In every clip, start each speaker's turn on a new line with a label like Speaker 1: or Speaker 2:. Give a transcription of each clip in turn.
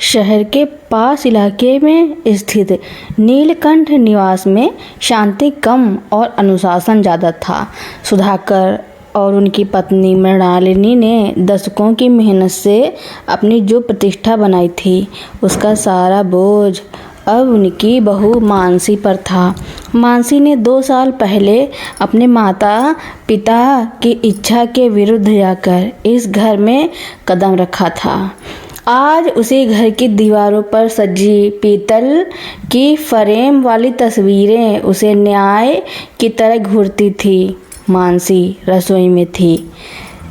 Speaker 1: शहर के पास इलाके में स्थित नीलकंठ निवास में शांति कम और अनुशासन ज़्यादा था। सुधाकर और उनकी पत्नी मृणालिनी ने दशकों की मेहनत से अपनी जो प्रतिष्ठा बनाई थी, उसका सारा बोझ अब उनकी बहू मानसी पर था। मानसी ने 2 साल पहले अपने माता पिता की इच्छा के विरुद्ध जाकर इस घर में कदम रखा था। आज उसी घर की दीवारों पर सजी पीतल की फ्रेम वाली तस्वीरें उसे न्याय की तरह घूरती थी। मानसी रसोई में थी,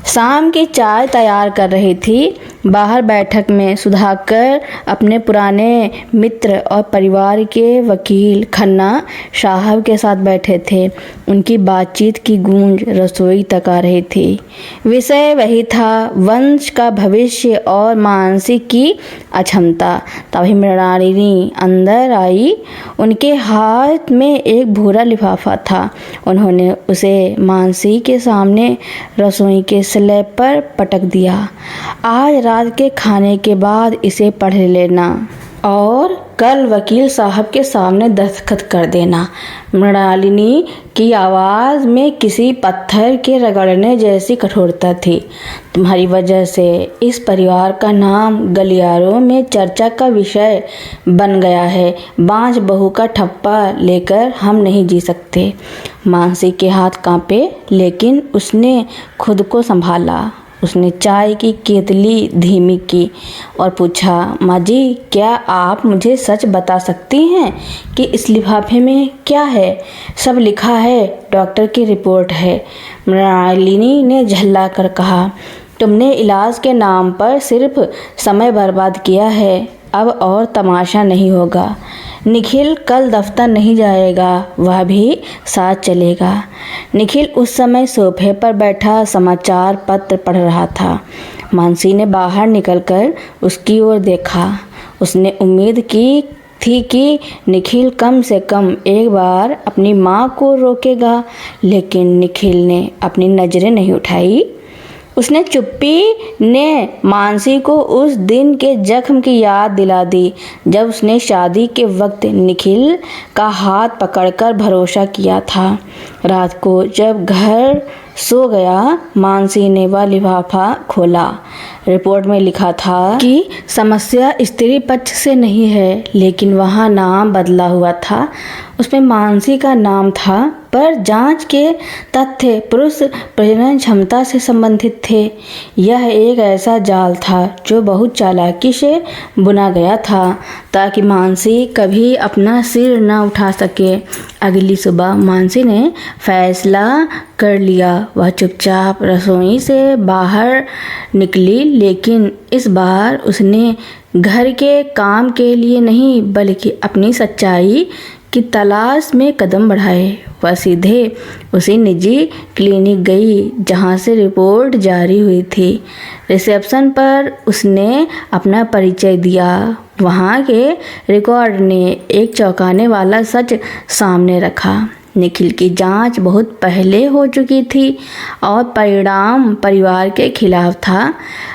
Speaker 1: शाम की चाय तैयार कर रही थी। बाहर बैठक में सुधाकर अपने पुराने मित्र और परिवार के वकील खन्ना साहब के साथ बैठे थे। उनकी बातचीत की गूंज रसोई तक आ रही थी। विषय वही था, वंश का भविष्य और मानसी की अक्षमता। तभी मृणालिनी अंदर आई। उनके हाथ में एक भूरा लिफाफा था। उन्होंने उसे मानसी के सामने रसोई के स्लैब पर पटक दिया। आज रात के खाने के बाद इसे पढ़ लेना और कल वकील साहब के सामने दस्तखत कर देना। मृणालिनी की आवाज़ में किसी पत्थर के रगड़ने जैसी कठोरता थी। तुम्हारी वजह से इस परिवार का नाम गलियारों में चर्चा का विषय बन गया है। बांझ बहू का ठप्पा लेकर हम नहीं जी सकते। मानसी के हाथ कांपे, लेकिन उसने खुद को संभाला। उसने चाय की केतली धीमी की और पूछा, माँ जी, क्या आप मुझे सच बता सकती हैं कि इस लिफाफे में क्या है? सब लिखा है, डॉक्टर की रिपोर्ट है। मृणालिनी ने झल्ला कर कहा, तुमने इलाज के नाम पर सिर्फ समय बर्बाद किया है। अब और तमाशा नहीं होगा। निखिल कल दफ्तर नहीं जाएगा, वह भी साथ चलेगा। निखिल उस समय सोफे पर बैठा समाचार पत्र पढ़ रहा था। मानसी ने बाहर निकलकर उसकी ओर देखा। उसने उम्मीद की थी कि निखिल कम से कम एक बार अपनी माँ को रोकेगा, लेकिन निखिल ने अपनी नज़रें नहीं उठाई। उसने चुप्पी ने मानसी को उस दिन के जख्म की याद दिला दी जब उसने शादी के वक्त निखिल का हाथ पकड़कर भरोसा किया था। रात को जब घर सो गया, मानसी ने वह लिफाफा खोला। रिपोर्ट में लिखा था कि समस्या स्त्री पक्ष से नहीं है, लेकिन वहाँ नाम बदला हुआ था। उसमें मानसी का नाम था, पर जांच के तथ्य पुरुष प्रजनन क्षमता से संबंधित थे। यह एक ऐसा जाल था जो बहुत चालाकी से बुना गया था ताकि मानसी कभी अपना सिर न उठा सके। अगली सुबह मानसी ने फैसला कर लिया। वह चुपचाप रसोई से बाहर निकली, लेकिन इस बार उसने घर के काम के लिए नहीं, बल्कि अपनी सच्चाई की तलाश में कदम बढ़ाए। वह सीधे उसी निजी क्लिनिक गई जहां से रिपोर्ट जारी हुई थी। रिसेप्शन पर उसने अपना परिचय दिया। वहां के रिकॉर्ड ने एक चौंकाने वाला सच सामने रखा। निखिल की जांच बहुत पहले हो चुकी थी और परिणाम परिवार के खिलाफ था।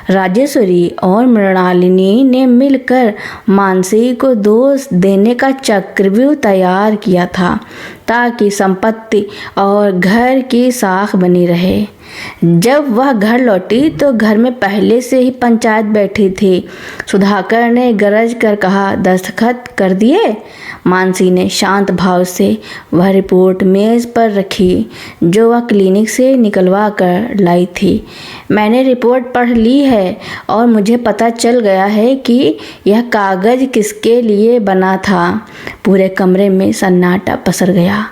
Speaker 1: राजेश्वरी और मृणालिनी ने मिलकर मानसी को दोष देने का चक्रव्यूह तैयार किया था ताकि संपत्ति और घर की साख बनी रहे। जब वह घर लौटी तो घर में पहले से ही पंचायत बैठी थी। सुधाकर ने गरज कर कहा, दस्तखत कर दिए? मानसी ने शांत भाव से वह रिपोर्ट मेज पर रखी जो वह क्लिनिक से निकलवा कर लाई थी। मैंने रिपोर्ट पढ़ ली है और मुझे पता चल गया है कि यह कागज़ किसके लिए बना था। पूरे कमरे में सन्नाटा पसर गया।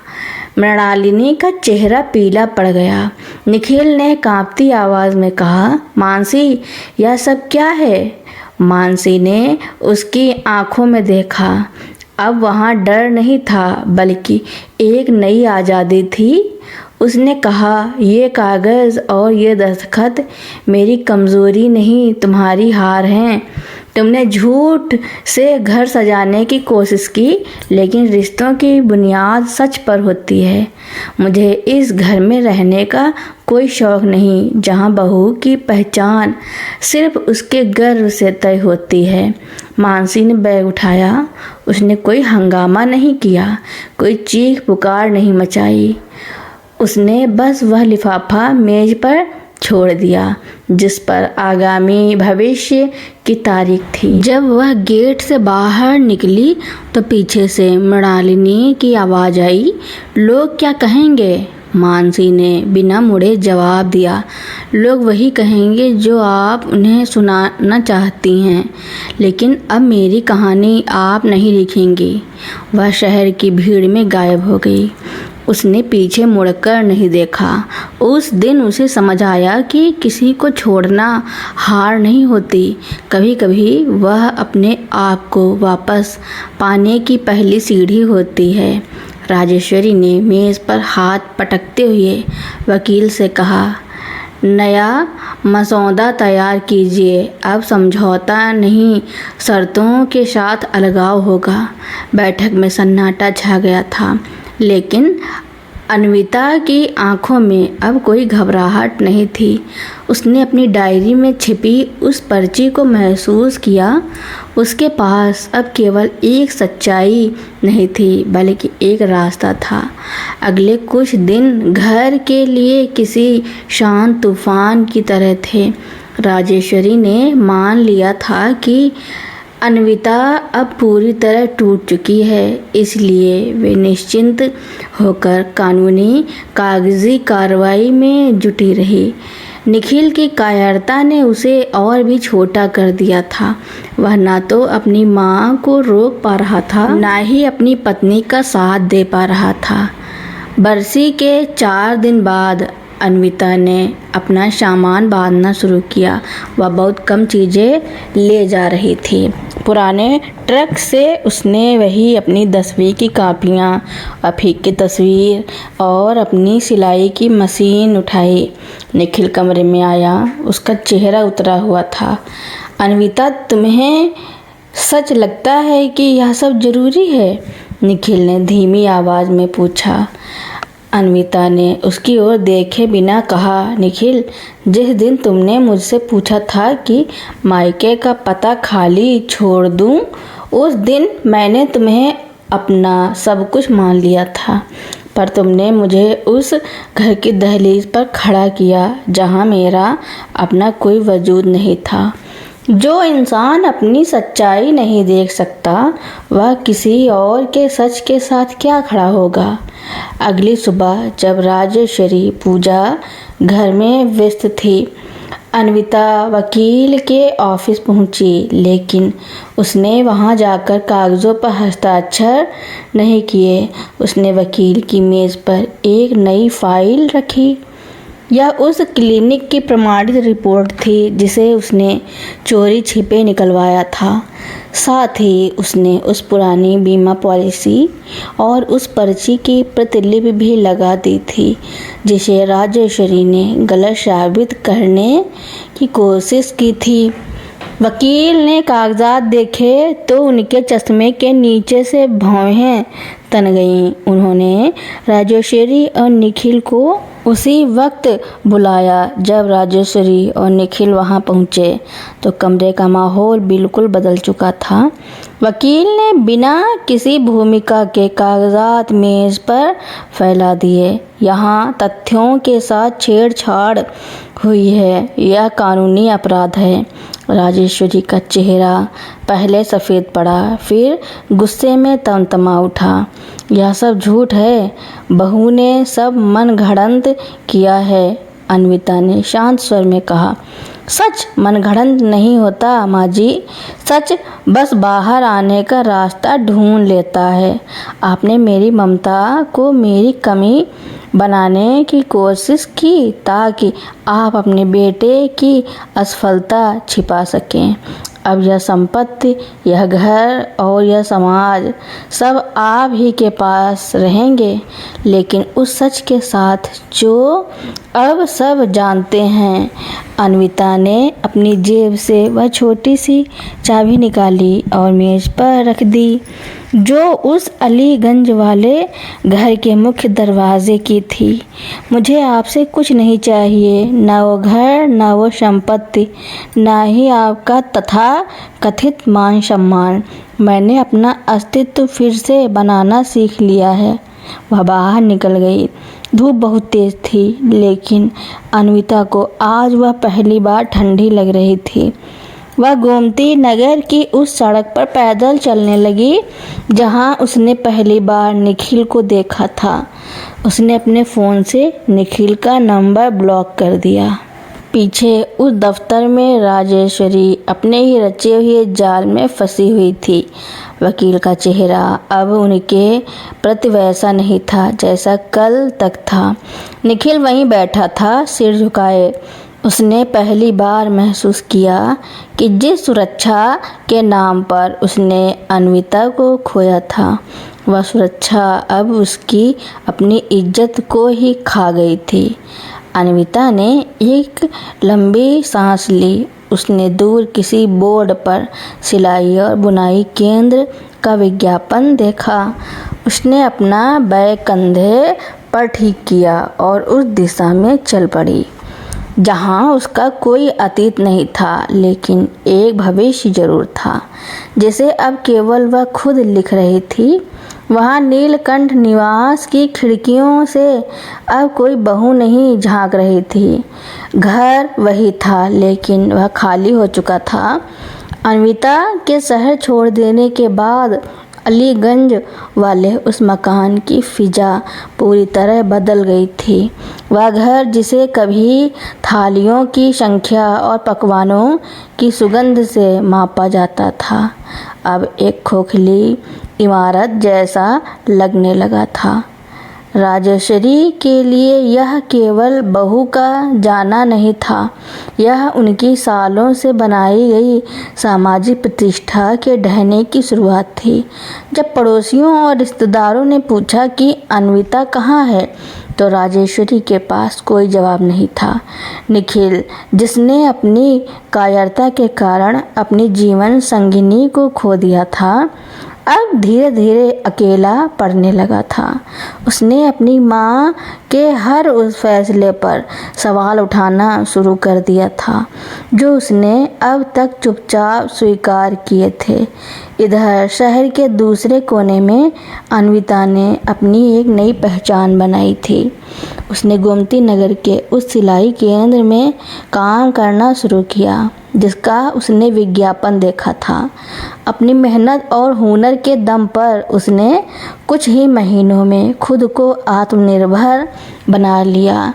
Speaker 1: मृणालिनी का चेहरा पीला पड़ गया। निखिल ने कांपती आवाज़ में कहा, मानसी, यह सब क्या है? मानसी ने उसकी आंखों में देखा। अब वहाँ डर नहीं था, बल्कि एक नई आज़ादी थी। उसने कहा, ये कागज़ और ये दस्तखत मेरी कमज़ोरी नहीं, तुम्हारी हार हैं। तुमने झूठ से घर सजाने की कोशिश की, लेकिन रिश्तों की बुनियाद सच पर होती है। मुझे इस घर में रहने का कोई शौक़ नहीं जहाँ बहू की पहचान सिर्फ उसके गर्व से तय होती है। मानसी ने बैग उठाया। उसने कोई हंगामा नहीं किया, कोई चीख पुकार नहीं मचाई। उसने बस वह लिफाफा मेज पर छोड़ दिया जिस पर आगामी भविष्य की तारीख थी। जब वह गेट से बाहर निकली तो पीछे से मृणालिनी की आवाज़ आई, लोग क्या कहेंगे? मानसी ने बिना मुड़े जवाब दिया, लोग वही कहेंगे जो आप उन्हें सुनाना चाहती हैं, लेकिन अब मेरी कहानी आप नहीं लिखेंगी। वह शहर की भीड़ में गायब हो गई। उसने पीछे मुड़कर नहीं देखा। उस दिन उसे समझ आया कि किसी को छोड़ना हार नहीं होती, कभी कभी वह अपने आप को वापस पाने की पहली सीढ़ी होती है। राजेश्वरी ने मेज़ पर हाथ पटकते हुए वकील से कहा, नया मसौदा तैयार कीजिए। अब समझौता नहीं, शर्तों के साथ अलगाव होगा। बैठक में सन्नाटा छा गया था, लेकिन अन्विता की आंखों में अब कोई घबराहट नहीं थी। उसने अपनी डायरी में छिपी उस पर्ची को महसूस किया। उसके पास अब केवल एक सच्चाई नहीं थी, बल्कि एक रास्ता था। अगले कुछ दिन घर के लिए किसी शांत तूफान की तरह थे। राजेश्वरी ने मान लिया था कि अन्विता अब पूरी तरह टूट चुकी है, इसलिए वे निश्चिंत होकर कानूनी कागजी कार्रवाई में जुटी रही। निखिल की कायरता ने उसे और भी छोटा कर दिया था। वह ना तो अपनी माँ को रोक पा रहा था, ना ही अपनी पत्नी का साथ दे पा रहा था। बरसी के 4 दिन बाद अन्विता ने अपना सामान बांधना शुरू किया। वह बहुत कम चीज़ें ले जा रही थी। पुराने ट्रक से उसने वही अपनी 10वीं की कापियाँ, अफीक की तस्वीर और अपनी सिलाई की मशीन उठाई। निखिल कमरे में आया। उसका चेहरा उतरा हुआ था। अन्विता, तुम्हें सच लगता है कि यह सब ज़रूरी है? निखिल ने धीमी आवाज़ में पूछा। अन्विता ने उसकी ओर देखे बिना कहा, निखिल, जिस दिन तुमने मुझसे पूछा था कि मायके का पता खाली छोड़ दूं, उस दिन मैंने तुम्हें अपना सब कुछ मान लिया था। पर तुमने मुझे उस घर की दहलीज पर खड़ा किया जहां मेरा अपना कोई वजूद नहीं था। जो इंसान अपनी सच्चाई नहीं देख सकता, वह किसी और के सच के साथ क्या खड़ा होगा? अगली सुबह जब राजेश्वरी पूजा घर में व्यस्त थी, अन्विता वकील के ऑफिस पहुंची, लेकिन उसने वहां जाकर कागज़ों पर हस्ताक्षर नहीं किए। उसने वकील की मेज़ पर एक नई फाइल रखी। यह उस क्लिनिक की प्रमाणित रिपोर्ट थी जिसे उसने चोरी छिपे निकलवाया था। साथ ही उसने उस पुरानी बीमा पॉलिसी और उस पर्ची की प्रतिलिपि भी लगा दी थी जिसे राजेश्वरी ने गलत साबित करने की कोशिश की थी। वकील ने कागजात देखे तो उनके चश्मे के नीचे से भौहें तन गईं। उन्होंने राजेश्वरी और निखिल को उसी वक्त बुलाया। जब राजेश्वरी और निखिल वहां पहुंचे तो कमरे का माहौल बिल्कुल बदल चुका था। वकील ने बिना किसी भूमिका के कागजात मेज पर फैला दिए। यहाँ तथ्यों के साथ छेड़छाड़ हुई है, यह कानूनी अपराध है। राजेश्वरी का चेहरा पहले सफ़ेद पड़ा, फिर गुस्से में तमतमा उठा। यह सब झूठ है। बहू ने सब मनगढ़ंत किया है, अन्विता ने शांत स्वर में कहा। सच मनगढ़ंत नहीं होता माँ जी, सच बस बाहर आने का रास्ता ढूंढ लेता है। आपने मेरी ममता को मेरी कमी बनाने की कोशिश की ताकि आप अपने बेटे की असफलता छिपा सकें। अब यह संपत्ति, यह घर और यह समाज सब आप ही के पास रहेंगे, लेकिन उस सच के साथ जो अब सब जानते हैं। अन्विता ने अपनी जेब से वह छोटी सी चाबी निकाली और मेज पर रख दी, जो उस अलीगंज वाले घर के मुख्य दरवाजे की थी। मुझे आपसे कुछ नहीं चाहिए, ना वो घर, ना वो संपत्ति, ना ही आपका तथा कथित मान सम्मान। मैंने अपना अस्तित्व फिर से बनाना सीख लिया है। वह बाहर निकल गई। धूप बहुत तेज थी, लेकिन अन्विता को आज वह पहली बार ठंडी लग रही थी। वह गोमती नगर की उस सड़क पर पैदल चलने लगी जहां उसने पहली बार निखिल को देखा था। उसने अपने फ़ोन से निखिल का नंबर ब्लॉक कर दिया। पीछे उस दफ्तर में राजेश्वरी अपने ही रचे हुए जाल में फंसी हुई थी। वकील का चेहरा अब उनके प्रति वैसा नहीं था जैसा कल तक था। निखिल वहीं बैठा था, सिर झुकाए। उसने पहली बार महसूस किया कि जिस सुरक्षा के नाम पर उसने अन्विता को खोया था, वह सुरक्षा अब उसकी अपनी इज्जत को ही खा गई थी। अन्विता ने एक लंबी सांस ली। उसने दूर किसी बोर्ड पर सिलाई और बुनाई केंद्र का विज्ञापन देखा। उसने अपना बैग कंधे पर ठीक किया और उस दिशा में चल पड़ी जहां उसका कोई अतीत नहीं था, लेकिन एक भविष्य जरूर था, जिसे अब केवल वह खुद लिख रही थी। वहां नीलकंठ निवास की खिड़कियों से अब कोई बहू नहीं झांक रही थी। घर वही था, लेकिन वह खाली हो चुका था। अन्विता के शहर छोड़ देने के बाद अलीगंज वाले उस मकान की फिजा पूरी तरह बदल गई थी। वह घर जिसे कभी थालियों की संख्या और पकवानों की सुगंध से मापा जाता था, अब एक खोखली इमारत जैसा लगने लगा था। राजेश्वरी के लिए यह केवल बहू का जाना नहीं था, यह उनकी सालों से बनाई गई सामाजिक प्रतिष्ठा के ढहने की शुरुआत थी। जब पड़ोसियों और रिश्तेदारों ने पूछा कि अन्विता कहाँ है, तो राजेश्वरी के पास कोई जवाब नहीं था। निखिल, जिसने अपनी कायरता के कारण अपनी जीवन संगिनी को खो दिया था, अब धीरे धीरे अकेला पड़ने लगा था। उसने अपनी माँ के हर उस फैसले पर सवाल उठाना शुरू कर दिया था जो उसने अब तक चुपचाप स्वीकार किए थे। इधर शहर के दूसरे कोने में अन्विता ने अपनी एक नई पहचान बनाई थी। उसने गोमती नगर के उस सिलाई केंद्र में काम करना शुरू किया जिसका उसने विज्ञापन देखा था। अपनी मेहनत और हुनर के दम पर उसने कुछ ही महीनों में खुद को आत्मनिर्भर बना लिया।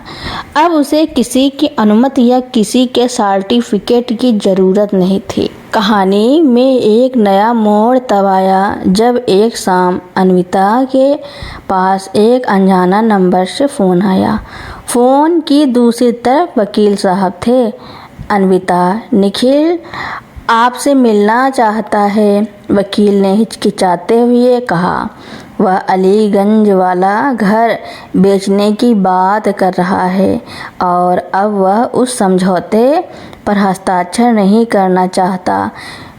Speaker 1: अब उसे किसी की अनुमति या किसी के सर्टिफिकेट की ज़रूरत नहीं थी। कहानी में एक नया मोड़ तब आया जब एक शाम अन्विता के पास एक अनजाना नंबर से फ़ोन आया। फ़ोन की दूसरी तरफ वकील साहब थे। अन्विता, निखिल आपसे मिलना चाहता है, वकील ने हिचकिचाते हुए कहा। वह अलीगंज वाला घर बेचने की बात कर रहा है और अब वह उस समझौते पर हस्ताक्षर नहीं करना चाहता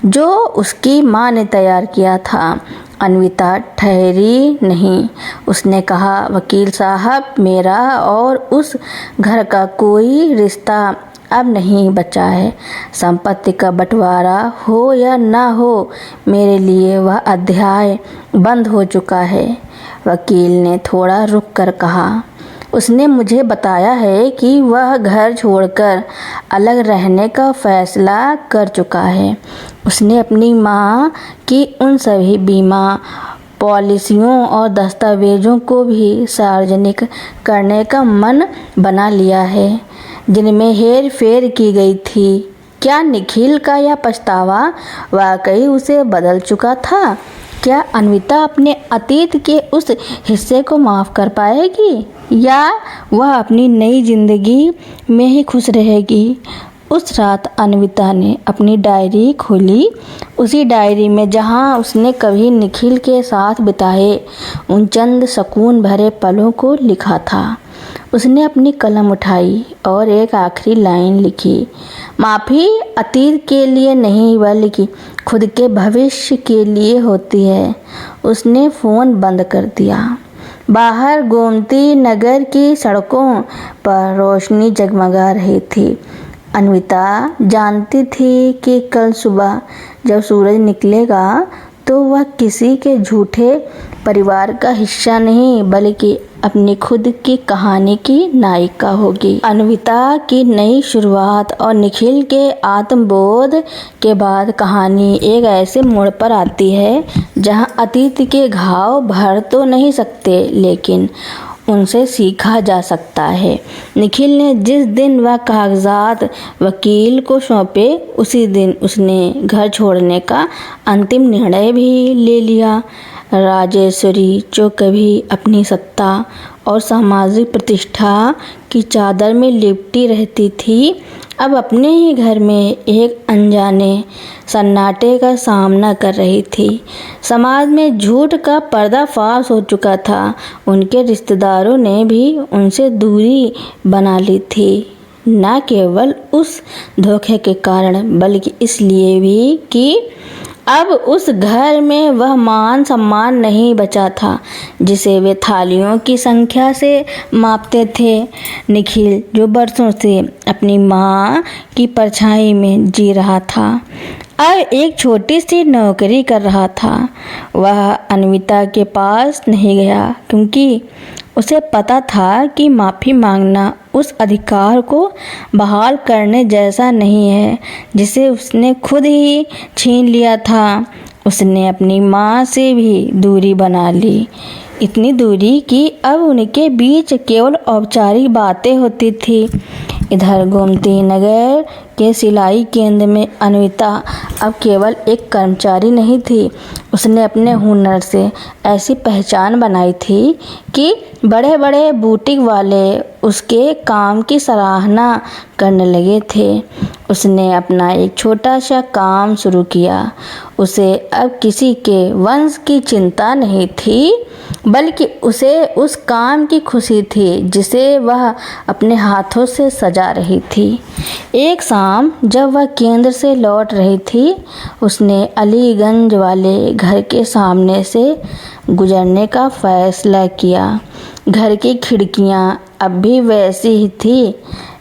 Speaker 1: जो उसकी माँ ने तैयार किया था। अन्विता ठहरी नहीं। उसने कहा, वकील साहब, मेरा और उस घर का कोई रिश्ता अब नहीं बचा है। संपत्ति का बंटवारा हो या ना हो, मेरे लिए वह अध्याय बंद हो चुका है। वकील ने थोड़ा रुक कर कहा, उसने मुझे बताया है कि वह घर छोड़कर अलग रहने का फैसला कर चुका है। उसने अपनी माँ की उन सभी बीमा पॉलिसियों और दस्तावेज़ों को भी सार्वजनिक करने का मन बना लिया है जिनमें हेर फेर की गई थी। क्या निखिल का यह पछतावा वाकई उसे बदल चुका था? क्या अन्विता अपने अतीत के उस हिस्से को माफ़ कर पाएगी या वह अपनी नई जिंदगी में ही खुश रहेगी? उस रात अन्विता ने अपनी डायरी खोली। उसी डायरी में जहां उसने कभी निखिल के साथ बिताए उन चंद सुकून भरे पलों को लिखा था, उसने अपनी कलम उठाई और एक आखिरी लाइन लिखी, माफ़ी अतीत के लिए नहीं बल्कि खुद के भविष्य के लिए होती है। उसने फ़ोन बंद कर दिया। बाहर गोमती नगर की सड़कों पर रोशनी जगमगा रही थी। अन्विता जानती थी कि कल सुबह जब सूरज निकलेगा तो वह किसी के झूठे परिवार का हिस्सा नहीं बल्कि अपनी खुद की कहानी की नायिका होगी। अन्विता की नई शुरुआत और निखिल के आत्मबोध के बाद कहानी एक ऐसे मोड़ पर आती है जहां अतीत के घाव भर तो नहीं सकते लेकिन उनसे सीखा जा सकता है। निखिल ने जिस दिन वह कागजात वकील को सौंपे उसी दिन उसने घर छोड़ने का अंतिम निर्णय भी ले लिया। राजेश्वरी जो कभी अपनी सत्ता और सामाजिक प्रतिष्ठा की चादर में लिपटी रहती थी, अब अपने ही घर में एक अनजाने सन्नाटे का सामना कर रही थी। समाज में झूठ का पर्दाफाश हो चुका था। उनके रिश्तेदारों ने भी उनसे दूरी बना ली थी, न केवल उस धोखे के कारण बल्कि इसलिए भी कि अब उस घर में वह मान सम्मान नहीं बचा था जिसे वे थालियों की संख्या से मापते थे। निखिल जो बरसों से अपनी माँ की परछाई में जी रहा था, अब एक छोटी सी नौकरी कर रहा था। वह अन्विता के पास नहीं गया क्योंकि उसे पता था कि माफ़ी मांगना उस अधिकार को बहाल करने जैसा नहीं है जिसे उसने खुद ही छीन लिया था। उसने अपनी माँ से भी दूरी बना ली, इतनी दूरी कि अब उनके बीच केवल औपचारिक बातें होती थी। इधर गोमती नगर के सिलाई केंद्र में अन्विता अब केवल एक कर्मचारी नहीं थी, उसने अपने हुनर से ऐसी पहचान बनाई थी कि बड़े बड़े बुटीक वाले उसके काम की सराहना करने लगे थे। उसने अपना एक छोटा सा काम शुरू किया। उसे अब किसी के वंश की चिंता नहीं थी बल्कि उसे उस काम की खुशी थी जिसे वह अपने हाथों से सजा रही थी। एक शाम जब वह केंद्र से लौट रही थी, उसने अलीगंज वाले घर के सामने से गुजरने का फैसला किया। घर की खिड़कियां अब भी वैसी ही थी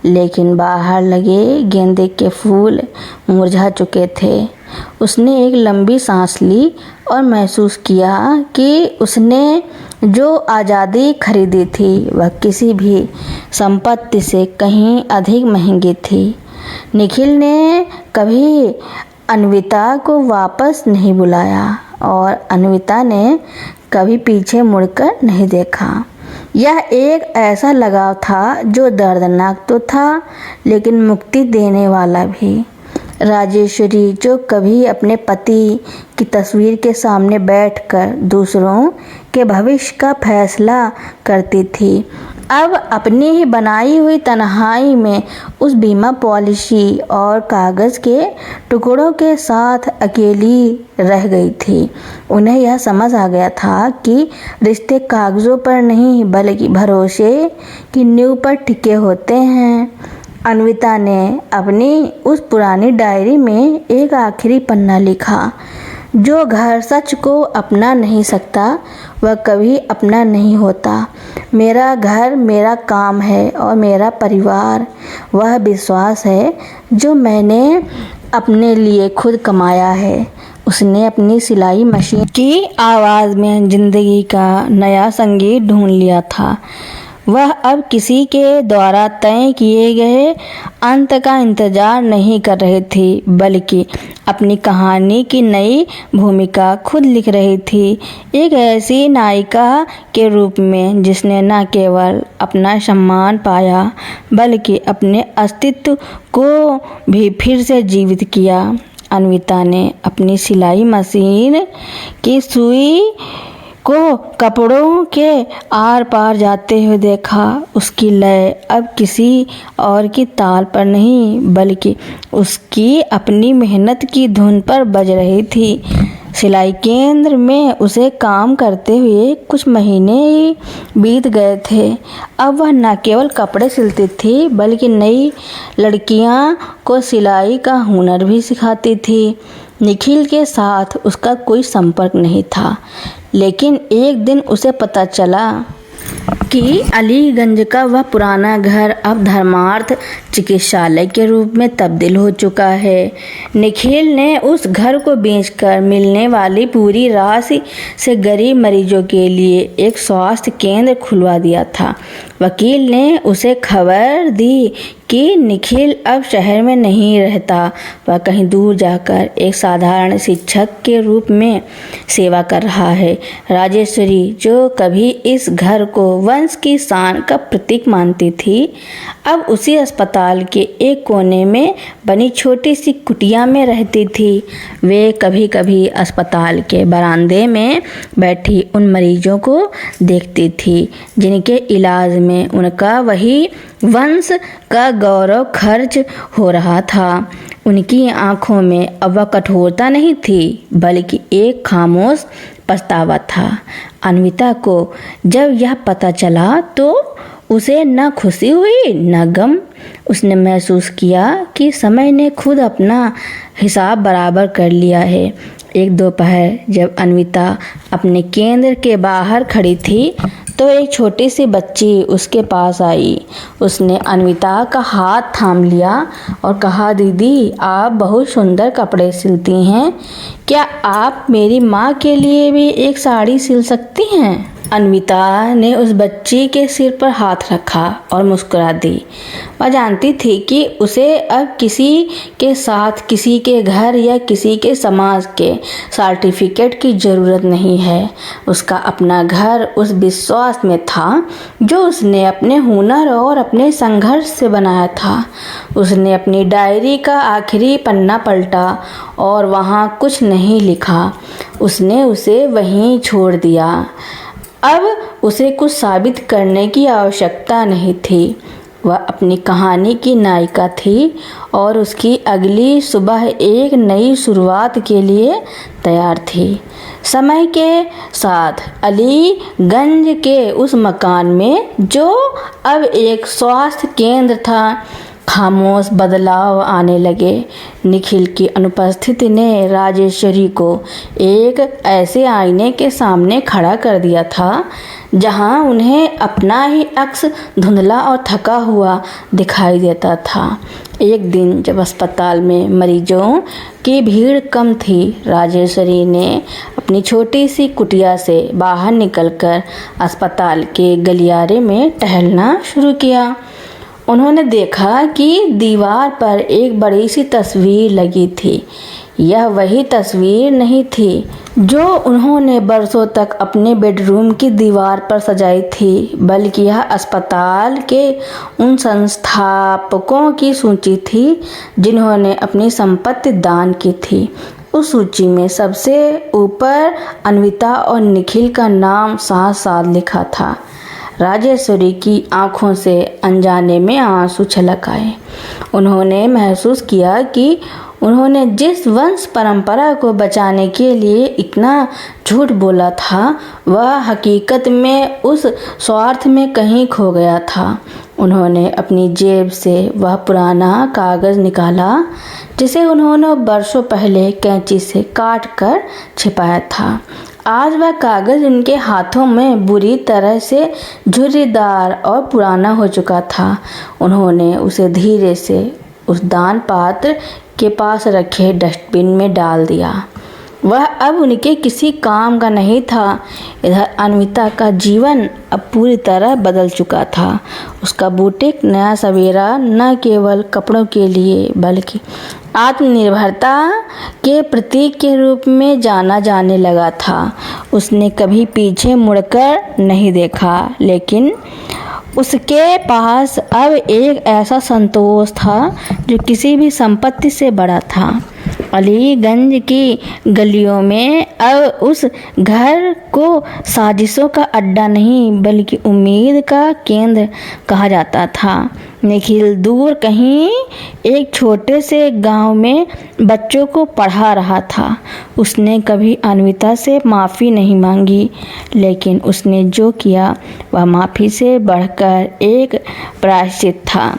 Speaker 1: लेकिन बाहर लगे गेंदे के फूल मुरझा चुके थे। उसने एक लंबी सांस ली और महसूस किया कि उसने जो आज़ादी खरीदी थी वह किसी भी संपत्ति से कहीं अधिक महंगी थी। निखिल ने कभी अन्विता को वापस नहीं बुलाया और अन्विता ने कभी पीछे मुड़कर नहीं देखा। यह एक ऐसा लगाव था जो दर्दनाक तो था लेकिन मुक्ति देने वाला भी। राजेश्वरी जो कभी अपने पति की तस्वीर के सामने बैठकर दूसरों के भविष्य का फैसला करती थी, अब अपनी ही बनाई हुई तन्हाई में उस बीमा पॉलिसी और कागज़ के टुकड़ों के साथ अकेली रह गई थी। उन्हें यह समझ आ गया था कि रिश्ते कागज़ों पर नहीं बल्कि भरोसे की नींव पर टिके होते हैं। अन्विता ने अपनी उस पुरानी डायरी में एक आखिरी पन्ना लिखा, जो घर सच को अपना नहीं सकता वह कभी अपना नहीं होता। मेरा घर मेरा काम है और मेरा परिवार वह विश्वास है जो मैंने अपने लिए खुद कमाया है। उसने अपनी सिलाई मशीन की आवाज़ में ज़िंदगी का नया संगीत ढूंढ लिया था। वह अब किसी के द्वारा तय किए गए अंत का इंतजार नहीं कर रही थी बल्कि अपनी कहानी की नई भूमिका खुद लिख रही थी, एक ऐसी नायिका के रूप में जिसने न केवल अपना सम्मान पाया बल्कि अपने अस्तित्व को भी फिर से जीवित किया। अन्विता ने अपनी सिलाई मशीन की सुई को कपड़ों के आर पार जाते हुए देखा। उसकी लय अब किसी और की ताल पर नहीं बल्कि उसकी अपनी मेहनत की धुन पर बज रही थी। सिलाई केंद्र में उसे काम करते हुए कुछ महीने ही बीत गए थे। अब वह न केवल कपड़े सिलती थी बल्कि नई लड़कियां को सिलाई का हुनर भी सिखाती थी। निखिल के साथ उसका कोई संपर्क नहीं था, लेकिन एक दिन उसे पता चला कि अलीगंज का वह पुराना घर अब धर्मार्थ चिकित्सालय के रूप में तब्दील हो चुका है। निखिल ने उस घर को बेचकर मिलने वाली पूरी राशि से गरीब मरीजों के लिए एक स्वास्थ्य केंद्र खुलवा दिया था। वकील ने उसे खबर दी कि निखिल अब शहर में नहीं रहता, वह कहीं दूर जाकर एक साधारण शिक्षक के रूप में सेवा कर रहा है। राजेश्वरी, जो कभी इस घर को वंश की शान का प्रतीक मानती थी, अब उसी अस्पताल के एक कोने में बनी छोटी सी कुटिया में रहती थी। वे कभी कभी अस्पताल के बरामदे में बैठी उन मरीजों को देखती थी जिनके इलाज में उनका वही वंश का गौरव खर्च हो रहा था। उनकी आंखों में अब वह कठोरता नहीं थी बल्कि एक खामोश पछतावा था। अन्विता को जब यह पता चला तो उसे न खुशी हुई न गम। उसने महसूस किया कि समय ने खुद अपना हिसाब बराबर कर लिया है। एक दोपहर जब अन्विता अपने केंद्र के बाहर खड़ी थी तो एक छोटी सी बच्ची उसके पास आई। उसने अन्विता का हाथ थाम लिया और कहा, दीदी, आप बहुत सुंदर कपड़े सिलती हैं। क्या आप मेरी माँ के लिए भी एक साड़ी सिल सकती हैं? अन्विता ने उस बच्ची के सिर पर हाथ रखा और मुस्कुरा दी। वह जानती थी कि उसे अब किसी के साथ, किसी के घर या किसी के समाज के सर्टिफिकेट की ज़रूरत नहीं है। उसका अपना घर उस विश्वास में था जो उसने अपने हुनर और अपने संघर्ष से बनाया था। उसने अपनी डायरी का आखिरी पन्ना पलटा और वहाँ कुछ नहीं लिखा। उसने उसे वहीं छोड़ दिया। अब उसे कुछ साबित करने की आवश्यकता नहीं थी। वह अपनी कहानी की नायिका थी और उसकी अगली सुबह एक नई शुरुआत के लिए तैयार थी। समय के साथ अलीगंज के उस मकान में, जो अब एक स्वास्थ्य केंद्र था, खामोश बदलाव आने लगे। निखिल की अनुपस्थिति ने राजेश्वरी को एक ऐसे आईने के सामने खड़ा कर दिया था जहां उन्हें अपना ही अक्स धुंधला और थका हुआ दिखाई देता था। एक दिन जब अस्पताल में मरीजों की भीड़ कम थी, राजेश्वरी ने अपनी छोटी सी कुटिया से बाहर निकलकर अस्पताल के गलियारे में टहलना शुरू किया। उन्होंने देखा कि दीवार पर एक बड़ी सी तस्वीर लगी थी। यह वही तस्वीर नहीं थी जो उन्होंने बरसों तक अपने बेडरूम की दीवार पर सजाई थी, बल्कि यह अस्पताल के उन संस्थापकों की सूची थी जिन्होंने अपनी संपत्ति दान की थी। उस सूची में सबसे ऊपर अन्विता और निखिल का नाम साथ साथ लिखा था। राजेश्वरी की आंखों से अनजाने में आंसू छलक आए। उन्होंने महसूस किया कि उन्होंने जिस वंश परंपरा को बचाने के लिए इतना झूठ बोला था, वह हकीकत में उस स्वार्थ में कहीं खो गया था। उन्होंने अपनी जेब से वह पुराना कागज़ निकाला जिसे उन्होंने बरसों पहले कैंची से काट कर छिपाया था। आज वह कागज़ उनके हाथों में बुरी तरह से झुर्रीदार और पुराना हो चुका था। उन्होंने उसे धीरे से उस दान पात्र के पास रखे डस्टबिन में डाल दिया। वह अब उनके किसी काम का नहीं था। इधर अन्विता का जीवन अब पूरी तरह बदल चुका था। उसका बुटीक नया सवेरा न केवल कपड़ों के लिए बल्कि आत्मनिर्भरता के प्रतीक के रूप में जाना जाने लगा था। उसने कभी पीछे मुड़कर नहीं देखा, लेकिन उसके पास अब एक ऐसा संतोष था जो किसी भी संपत्ति से बड़ा था। अलीगंज की गलियों में अब उस घर को साजिशों का अड्डा नहीं बल्कि उम्मीद का केंद्र कहा जाता था। निखिल दूर कहीं एक छोटे से गांव में बच्चों को पढ़ा रहा था। उसने कभी अन्विता से माफ़ी नहीं मांगी, लेकिन उसने जो किया वह माफ़ी से बढ़कर एक प्रायश्चित था।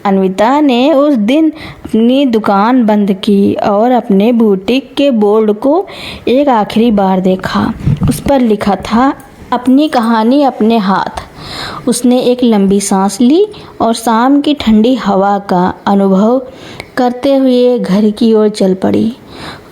Speaker 1: अन्विता ने उस दिन अपनी दुकान बंद की और अपने बुटीक के बोर्ड को एक आखिरी बार देखा। उस पर लिखा था, अपनी कहानी अपने हाथ। उसने एक लंबी सांस ली और शाम की ठंडी हवा का अनुभव करते हुए घर की ओर चल पड़ी।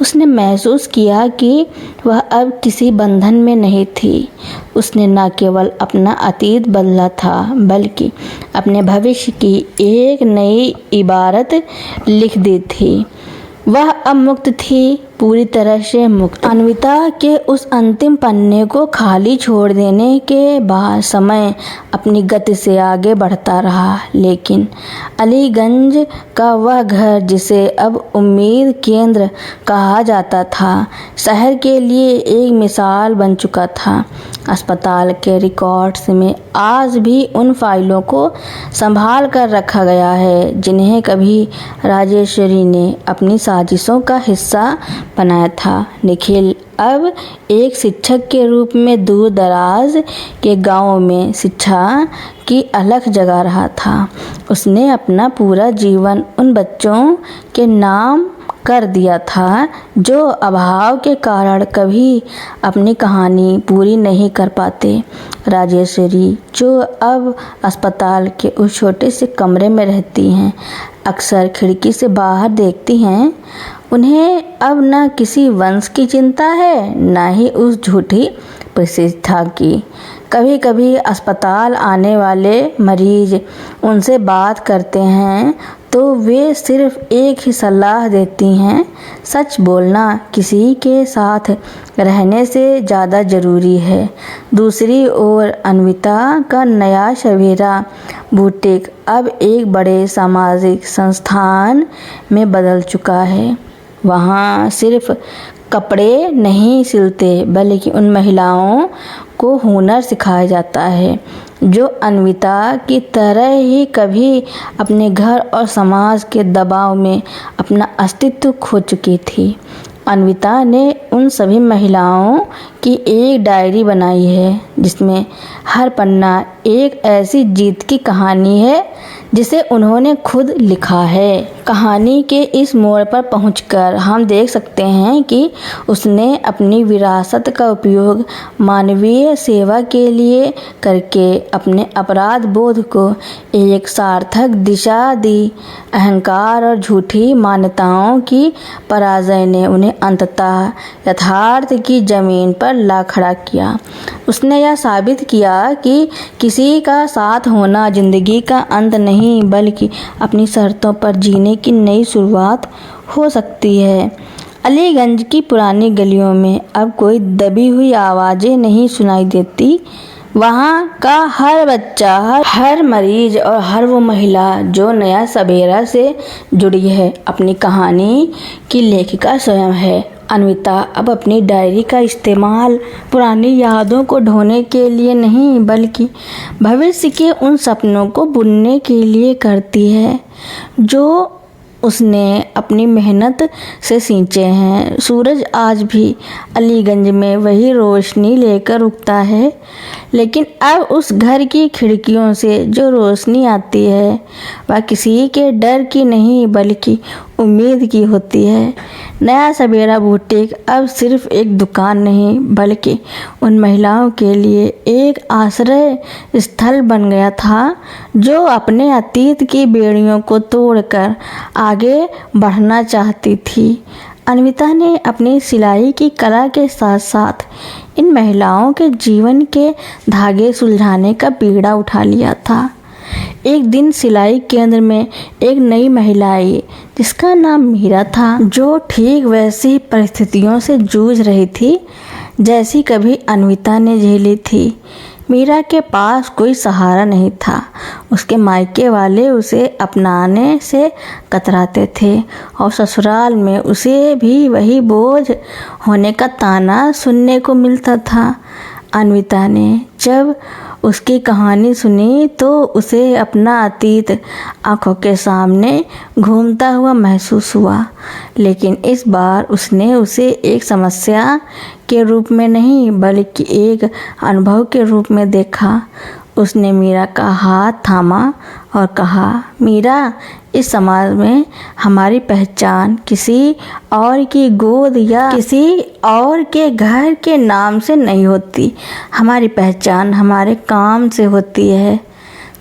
Speaker 1: उसने महसूस किया कि वह अब किसी बंधन में नहीं थी। उसने न केवल अपना अतीत बदला था बल्कि अपने भविष्य की एक नई इबारत लिख दी थी। वह अब मुक्त थी, पूरी तरह से मुक्त। अन्विता के उस अंतिम पन्ने को खाली छोड़ देने के बाद समय अपनी गति से आगे बढ़ता रहा, लेकिन अलीगंज का वह घर जिसे अब उम्मीद केंद्र कहा जाता था, शहर के लिए एक मिसाल बन चुका था। अस्पताल के रिकॉर्ड्स में आज भी उन फाइलों को संभाल कर रखा गया है जिन्हें कभी राजेश्वरी ने अपनी साजिशों का हिस्सा बनाया था। निखिल अब एक शिक्षक के रूप में दूर दराज के गांवों में शिक्षा की अलख जगा रहा था। उसने अपना पूरा जीवन उन बच्चों के नाम कर दिया था जो अभाव के कारण कभी अपनी कहानी पूरी नहीं कर पाते। राजेश्वरी, जो अब अस्पताल के उस छोटे से कमरे में रहती हैं, अक्सर खिड़की से बाहर देखती हैं। उन्हें अब न किसी वंश की चिंता है, न ही उस झूठी प्रतिष्ठा की। कभी कभी अस्पताल आने वाले मरीज उनसे बात करते हैं तो वे सिर्फ एक ही सलाह देती हैं, सच बोलना किसी के साथ रहने से ज़्यादा ज़रूरी है। दूसरी ओर अन्विता का नया सवेरा बुटीक अब एक बड़े सामाजिक संस्थान में बदल चुका है। वहाँ सिर्फ कपड़े नहीं सिलते बल्कि उन महिलाओं को हुनर सिखाया जाता है जो अन्विता की तरह ही कभी अपने घर और समाज के दबाव में अपना अस्तित्व खो चुकी थी। अन्विता ने उन सभी महिलाओं की एक डायरी बनाई है जिसमें हर पन्ना एक ऐसी जीत की कहानी है जिसे उन्होंने खुद लिखा है। कहानी के इस मोड़ पर पहुंचकर हम देख सकते हैं कि उसने अपनी विरासत का उपयोग मानवीय सेवा के लिए करके अपने अपराध बोध को एक सार्थक दिशा दी। अहंकार और झूठी मान्यताओं की पराजय ने उन्हें अंततः यथार्थ की जमीन पर ला खड़ा किया। उसने यह साबित किया कि किसी का साथ होना जिंदगी का अंत नहीं बल्कि अपनी शर्तों पर जीने की नई शुरुआत हो सकती है। अलीगंज की पुरानी गलियों में अब कोई दबी हुई आवाज़ें नहीं सुनाई देती। वहाँ का हर बच्चा, हर मरीज और हर वो महिला जो नया सवेरा से जुड़ी है, अपनी कहानी की लेखिका स्वयं है। अन्विता अब अपनी डायरी का इस्तेमाल पुरानी यादों को ढोने के लिए नहीं बल्कि भविष्य के उन सपनों को बुनने के लिए करती है जो उसने अपनी मेहनत से सींचे हैं। सूरज आज भी अलीगंज में वही रोशनी लेकर उगता है, लेकिन अब उस घर की खिड़कियों से जो रोशनी आती है वह किसी के डर की नहीं बल्कि उम्मीद की होती है। नया सवेरा बुटीक अब सिर्फ एक दुकान नहीं बल्कि उन महिलाओं के लिए एक आश्रय स्थल बन गया था जो अपने अतीत की बेड़ियों को तोड़कर आगे बढ़ना चाहती थी। अन्विता ने अपनी सिलाई की कला के साथ साथ इन महिलाओं के जीवन के धागे सुलझाने का बीड़ा उठा लिया था। एक दिन सिलाई केंद्र में एक नई महिला आई जिसका नाम मीरा था, जो ठीक वैसी परिस्थितियों से जूझ रही थी जैसी कभी अन्विता ने झेली थी। मीरा के पास कोई सहारा नहीं था। उसके मायके वाले उसे अपनाने से कतराते थे और ससुराल में उसे भी वही बोझ होने का ताना सुनने को मिलता था। अन्विता ने जब उसकी कहानी सुनी तो उसे अपना अतीत आंखों के सामने घूमता हुआ महसूस हुआ, लेकिन इस बार उसने उसे एक समस्या के रूप में नहीं बल्कि एक अनुभव के रूप में देखा। उसने मीरा का हाथ थामा और कहा, मीरा, इस समाज में हमारी पहचान किसी और की गोद या किसी और के घर के नाम से नहीं होती। हमारी पहचान हमारे काम से होती है।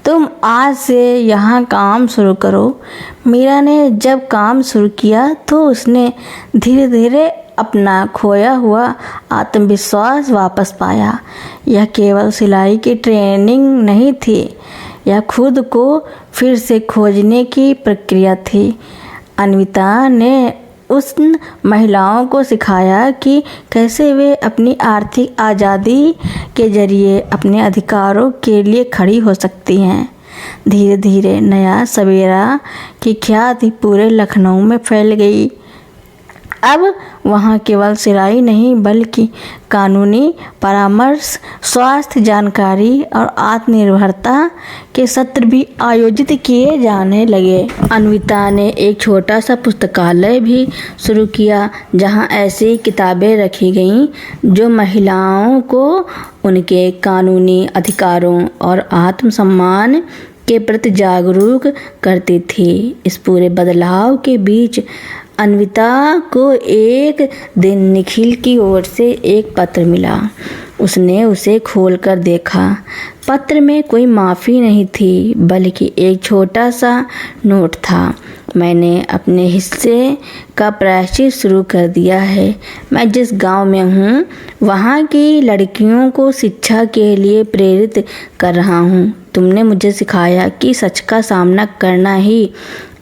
Speaker 1: तुम आज से यहाँ काम शुरू करो। मीरा ने जब काम शुरू किया तो उसने धीरे धीरे अपना खोया हुआ आत्मविश्वास वापस पाया। यह केवल सिलाई की ट्रेनिंग नहीं थी, यह खुद को फिर से खोजने की प्रक्रिया थी। अन्विता ने उन महिलाओं को सिखाया कि कैसे वे अपनी आर्थिक आज़ादी के जरिए अपने अधिकारों के लिए खड़ी हो सकती हैं। धीरे धीरे नया सवेरा की ख्याति पूरे लखनऊ में फैल गई। अब वहाँ केवल सिलाई नहीं बल्कि कानूनी परामर्श, स्वास्थ्य जानकारी और आत्मनिर्भरता के सत्र भी आयोजित किए जाने लगे। अन्विता ने एक छोटा सा पुस्तकालय भी शुरू किया जहाँ ऐसी किताबें रखी गईं जो महिलाओं को उनके कानूनी अधिकारों और आत्मसम्मान के प्रति जागरूक करती थी। इस पूरे बदलाव के बीच अन्विता को एक दिन निखिल की ओर से एक पत्र मिला। उसने उसे खोलकर देखा। पत्र में कोई माफ़ी नहीं थी बल्कि एक छोटा सा नोट था। मैंने अपने हिस्से का प्रायश्चित शुरू कर दिया है। मैं जिस गांव में हूँ वहाँ की लड़कियों को शिक्षा के लिए प्रेरित कर रहा हूँ। तुमने मुझे सिखाया कि सच का सामना करना ही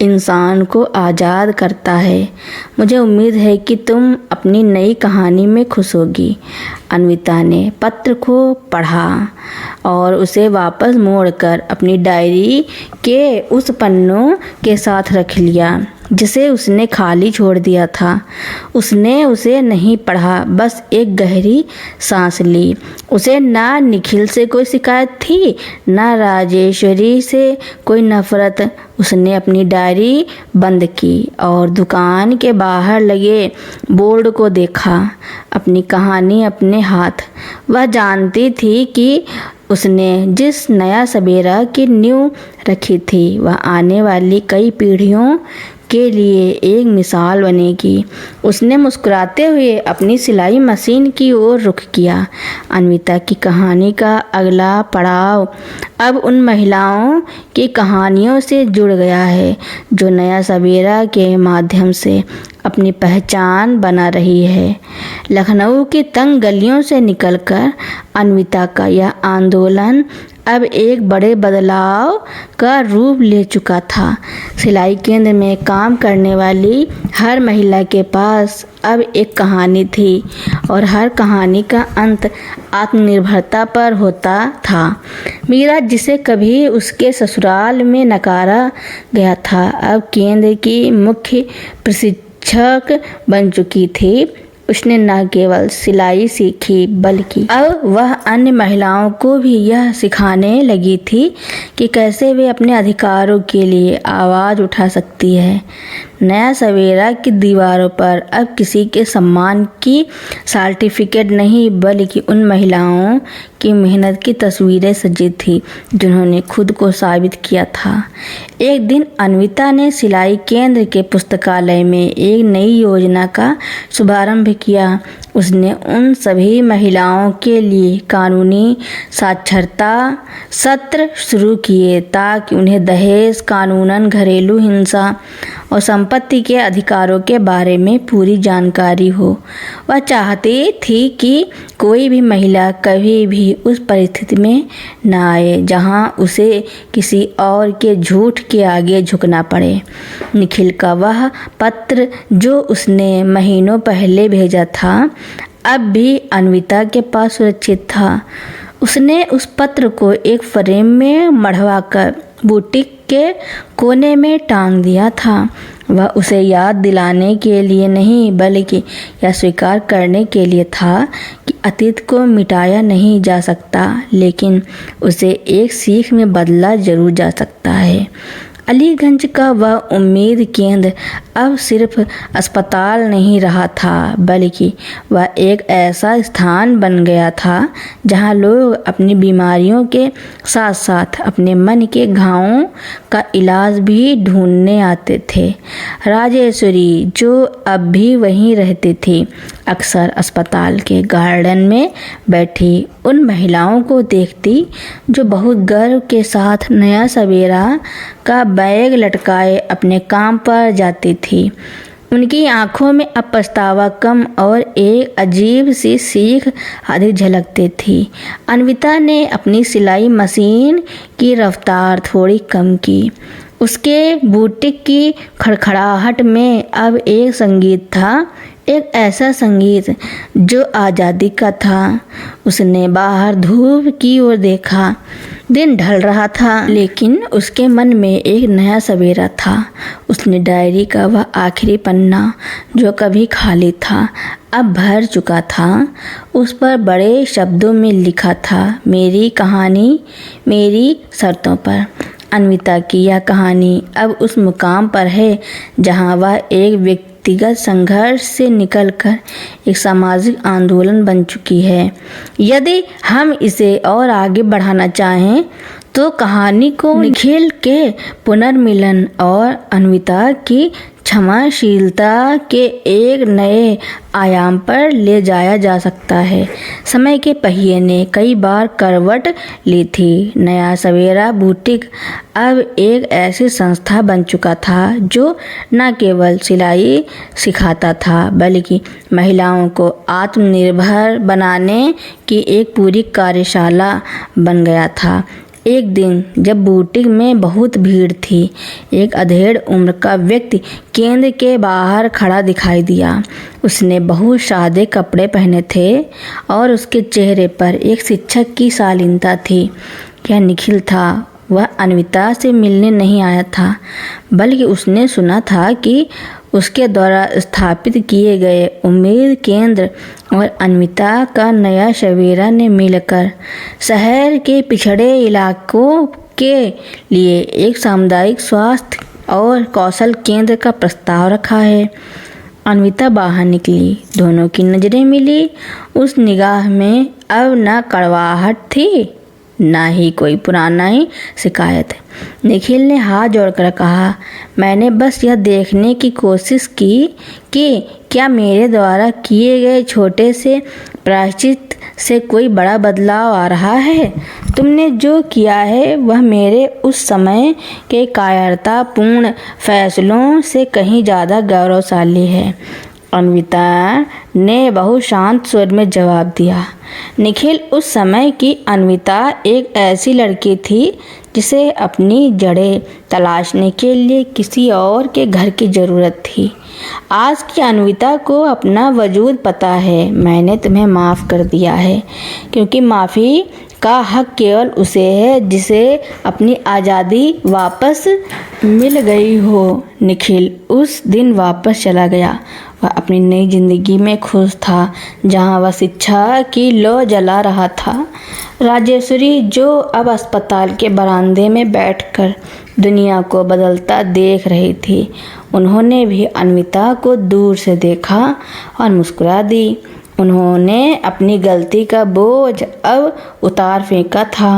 Speaker 1: इंसान को आज़ाद करता है। मुझे उम्मीद है कि तुम अपनी नई कहानी में खुश होगी। अन्विता ने पत्र को पढ़ा और उसे वापस मोड़कर अपनी डायरी के उस पन्नों के साथ रख लिया जिसे उसने खाली छोड़ दिया था। उसने उसे नहीं पढ़ा, बस एक गहरी सांस ली। उसे ना निखिल से कोई शिकायत थी, ना राजेश्वरी से कोई नफरत। उसने अपनी डायरी बंद की और दुकान के बाहर लगे बोर्ड को देखा। अपनी कहानी अपने हाथ। वह जानती थी कि उसने जिस नया सवेरा की नींव रखी थी वह आने वाली कई पीढ़ियों के लिए एक मिसाल बनेगी। उसने मुस्कुराते हुए अपनी सिलाई मशीन की ओर रुख किया। अन्विता की कहानी का अगला पड़ाव अब उन महिलाओं की कहानियों से जुड़ गया है जो नया सवेरा के माध्यम से अपनी पहचान बना रही है। लखनऊ की तंग गलियों से निकलकर अन्विता का यह आंदोलन अब एक बड़े बदलाव का रूप ले चुका था। सिलाई केंद्र में काम करने वाली हर महिला के पास अब एक कहानी थी और हर कहानी का अंत आत्मनिर्भरता पर होता था। मीरा, जिसे कभी उसके ससुराल में नकारा गया था, अब केंद्र की मुख्य प्रशिक्षक बन चुकी थी। उसने न केवल सिलाई सीखी बल्कि अब वह अन्य महिलाओं को भी यह सिखाने लगी थी कि कैसे वे अपने अधिकारों के लिए आवाज़ उठा सकती है। नया सवेरा की दीवारों पर अब किसी के सम्मान की सर्टिफिकेट नहीं बल्कि उन महिलाओं की मेहनत की तस्वीरें सजी थी जिन्होंने खुद को साबित किया था। एक दिन अन्विता ने सिलाई केंद्र के पुस्तकालय में एक नई योजना का शुभारंभ किया। उसने उन सभी महिलाओं के लिए कानूनी साक्षरता सत्र शुरू किए ताकि उन्हें दहेज कानूनन, घरेलू हिंसा और संपत्ति के अधिकारों के बारे में पूरी जानकारी हो। वह चाहती थी कि कोई भी महिला कभी भी उस परिस्थिति में न आए जहां उसे किसी और के झूठ के आगे झुकना पड़े। निखिल का वह पत्र जो उसने महीनों पहले भेजा था अब भी अन्विता के पास सुरक्षित था। उसने उस पत्र को एक फ्रेम में मढ़वाकर बुटीक के कोने में टांग दिया था। वह उसे याद दिलाने के लिए नहीं बल्कि यह स्वीकार करने के लिए था कि अतीत को मिटाया नहीं जा सकता, लेकिन उसे एक सीख में बदला जरूर जा सकता है। अलीगंज का वह उम्मीद केंद्र अब सिर्फ अस्पताल नहीं रहा था, बल्कि वह एक ऐसा स्थान बन गया था जहां लोग अपनी बीमारियों के साथ साथ अपने मन के घावों का इलाज भी ढूंढने आते थे। राजेश्वरी, जो अब भी वहीं रहती थी, अक्सर अस्पताल के गार्डन में बैठी उन महिलाओं को देखती जो बहुत गर्व के साथ नया सवेरा का बैग लटकाए अपने काम पर जाती थी। उनकी आंखों में अब पछतावा कम और एक अजीब सी सीख अधिक झलकती थी। अन्विता ने अपनी सिलाई मशीन की रफ्तार थोड़ी कम की। उसके बुटीक की खड़खड़ाहट में अब एक संगीत था, एक ऐसा संगीत जो आज़ादी का था। उसने बाहर धूप की ओर देखा। दिन ढल रहा था, लेकिन उसके मन में एक नया सवेरा था। उसने डायरी का वह आखिरी पन्ना जो कभी खाली था अब भर चुका था। उस पर बड़े शब्दों में लिखा था, मेरी कहानी मेरी शर्तों पर। अन्विता की यह कहानी अब उस मुकाम पर है जहां वह एक व्यक्तिगत संघर्ष से निकलकर एक सामाजिक आंदोलन बन चुकी है। यदि हम इसे और आगे बढ़ाना चाहें तो कहानी को निखिल के पुनर्मिलन और अन्विता की क्षमाशीलता के एक नए आयाम पर ले जाया जा सकता है। समय के पहिए ने कई बार करवट ली थी। नया सवेरा बुटीक अब एक ऐसी संस्था बन चुका था जो न केवल सिलाई सिखाता था बल्कि महिलाओं को आत्मनिर्भर बनाने की एक पूरी कार्यशाला बन गया था। एक दिन जब बुटीक में बहुत भीड़ थी, एक अधेड़ उम्र का व्यक्ति केंद्र के बाहर खड़ा दिखाई दिया। उसने बहुत सादे कपड़े पहने थे और उसके चेहरे पर एक शिक्षक की शालीनता थी। यह निखिल था। वह अन्विता से मिलने नहीं आया था, बल्कि उसने सुना था कि उसके द्वारा स्थापित किए गए उम्मीद केंद्र और अन्विता का नया सवेरा ने मिलकर शहर के पिछड़े इलाकों के लिए एक सामुदायिक स्वास्थ्य और कौशल केंद्र का प्रस्ताव रखा है। अन्विता बाहर निकली। दोनों की नजरें मिली। उस निगाह में अब न कड़वाहट थी ना ही कोई पुरानी शिकायत। निखिल ने हाथ जोड़कर कहा, मैंने बस यह देखने की कोशिश की कि क्या मेरे द्वारा किए गए छोटे से प्रायश्चित से कोई बड़ा बदलाव आ रहा है। तुमने जो किया है वह मेरे उस समय के कायरतापूर्ण फैसलों से कहीं ज़्यादा गौरवशाली है। अन्विता ने बहुत शांत स्वर में जवाब दिया। निखिल, उस समय की अन्विता एक ऐसी लड़की थी जिसे अपनी जड़ें तलाशने के लिए किसी और के घर की ज़रूरत थी। आज की अन्विता को अपना वजूद पता है। मैंने तुम्हें माफ़ कर दिया है क्योंकि माफ़ी का हक केवल उसे है जिसे अपनी आज़ादी वापस मिल गई हो। निखिल उस दिन वापस चला गया। वह अपनी नई जिंदगी में खुश था जहां वह शिक्षा की लौ जला रहा था। राजेश्वरी, जो अब अस्पताल के बरामदे में बैठकर दुनिया को बदलता देख रही थी, उन्होंने भी अन्विता को दूर से देखा और मुस्कुरा दी। उन्होंने अपनी गलती का बोझ अब उतार फेंका था।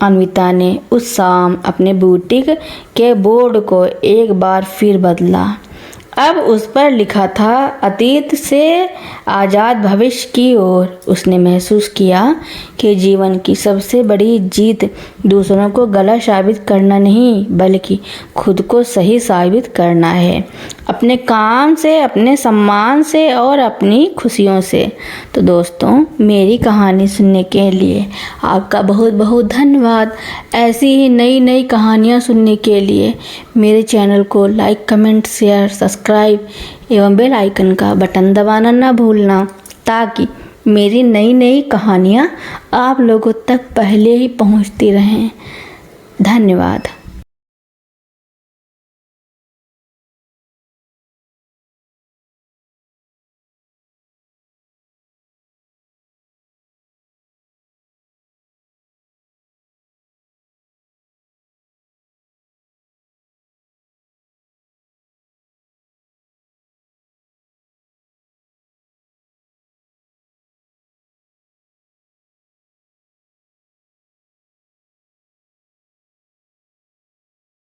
Speaker 1: अन्विता ने उस शाम अपने बुटीक के बोर्ड को एक बार फिर बदला। अब उस पर लिखा था, अतीत से आज़ाद भविष्य की ओर। उसने महसूस किया कि जीवन की सबसे बड़ी जीत दूसरों को गलत साबित करना नहीं बल्कि खुद को सही साबित करना है, अपने काम से, अपने सम्मान से और अपनी खुशियों से। तो दोस्तों, मेरी कहानी सुनने के लिए आपका बहुत बहुत धन्यवाद। ऐसी ही नई नई कहानियाँ सुनने के लिए मेरे चैनल को लाइक, कमेंट, शेयर, सब्सक्राइब एवं बेल आइकन का बटन दबाना ना भूलना ताकि मेरी नई नई कहानियाँ आप लोगों तक पहले ही पहुँचती रहें। धन्यवाद।